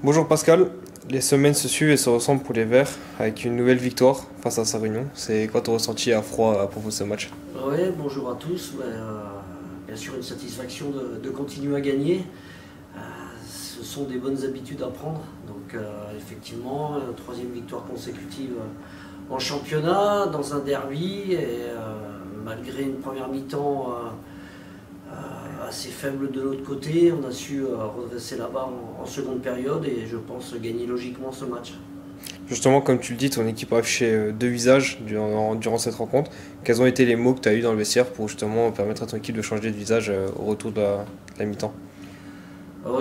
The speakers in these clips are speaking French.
Bonjour Pascal, les semaines se suivent et se ressemblent pour les Verts avec une nouvelle victoire face à Sarre-Union. C'est quoi ton ressenti à froid à propos de ce match? Ouais, bonjour à tous. Bien sûr, une satisfaction de continuer à gagner. Ce sont des bonnes habitudes à prendre. Donc, effectivement, troisième victoire consécutive en championnat, dans un derby. Malgré une première mi-temps assez faible de l'autre côté, on a su redresser la barre en seconde période et je pense gagner logiquement ce match. Justement, comme tu le dis, ton équipe a affiché deux visages durant cette rencontre. Quels ont été les mots que tu as eus dans le vestiaire pour justement permettre à ton équipe de changer de visage au retour de la mi-temps?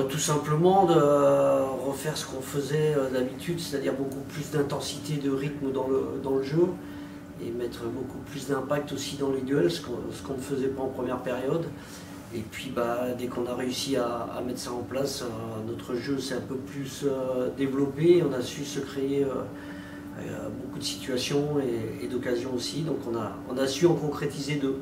Tout simplement de refaire ce qu'on faisait d'habitude, c'est-à-dire beaucoup plus d'intensité, de rythme dans le jeu et mettre beaucoup plus d'impact aussi dans les duels, ce qu'on ne faisait pas en première période. Et puis dès qu'on a réussi à mettre ça en place, notre jeu s'est un peu plus développé, on a su se créer beaucoup de situations et d'occasions aussi, donc on a su en concrétiser deux.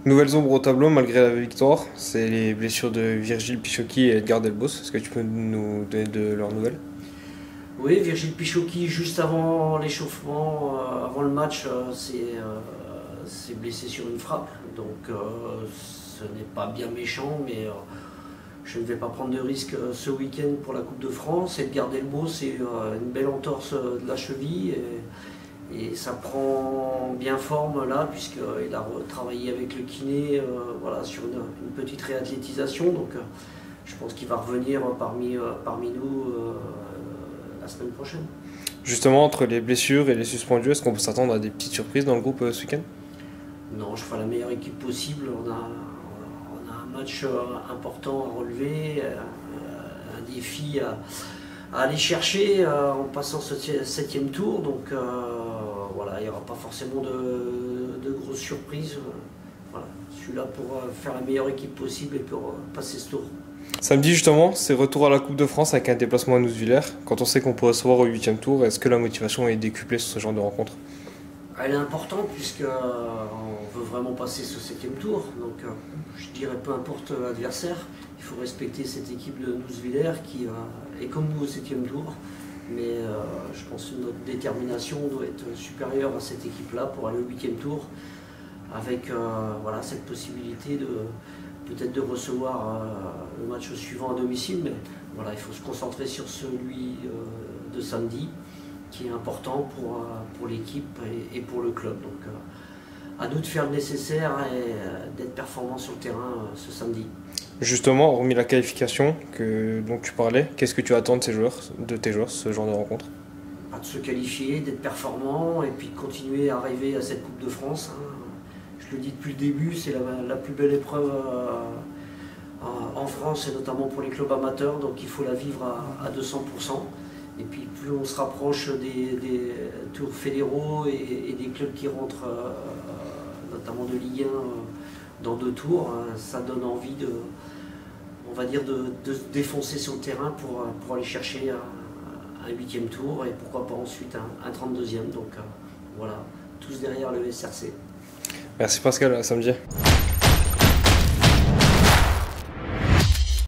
Nouvelles ombres au tableau malgré la victoire, c'est les blessures de Virgile Pichocki et Edgar Delbos. Est-ce que tu peux nous donner de leurs nouvelles? Oui, Virgile Pichocki, juste avant l'échauffement, avant le match, s'est blessé sur une frappe. Donc ce n'est pas bien méchant, mais je ne vais pas prendre de risque ce week-end pour la Coupe de France. Edgar Delbos, c'est une belle entorse de la cheville. Et ça prend bien forme là, puisqu'il a travaillé avec le kiné voilà, sur une petite réathlétisation. Donc je pense qu'il va revenir parmi nous la semaine prochaine. Justement, entre les blessures et les suspendus, est-ce qu'on peut s'attendre à des petites surprises dans le groupe ce week-end? Non, je ferai la meilleure équipe possible. On a un match important à relever, un défi à aller chercher en passant ce septième tour. Donc voilà, il n'y aura pas forcément de grosses surprises. Voilà, je suis là pour faire la meilleure équipe possible et pour passer ce tour. Samedi justement, c'est retour à la Coupe de France avec un déplacement à Nouzvillers. Quand on sait qu'on peut recevoir au huitième tour, est-ce que la motivation est décuplée sur ce genre de rencontre? Elle est importante puisqu'on veut vraiment passer ce septième tour. Donc je dirais peu importe l'adversaire, il faut respecter cette équipe de Nouzvillers qui est comme nous au septième tour. Mais je pense que notre détermination doit être supérieure à cette équipe-là pour aller au huitième tour avec voilà, cette possibilité peut-être de recevoir le match suivant à domicile. Mais voilà, il faut se concentrer sur celui de samedi qui est important pour l'équipe et pour le club. Donc à nous de faire le nécessaire et d'être performants sur le terrain ce samedi. Justement, hormis la qualification dont tu parlais, qu'est-ce que tu attends de tes joueurs, ce genre de rencontre? De se qualifier, d'être performants et puis de continuer à rêver à cette Coupe de France. Je le dis depuis le début, c'est la plus belle épreuve en France et notamment pour les clubs amateurs, donc il faut la vivre à 200%. Et puis plus on se rapproche des tours fédéraux et des clubs qui rentrent, notamment de Ligue 1, dans deux tours, ça donne envie on va dire de se défoncer sur le terrain pour aller chercher un huitième tour et pourquoi pas ensuite un 32e. Donc voilà, tous derrière le SRC. Merci Pascal, à samedi.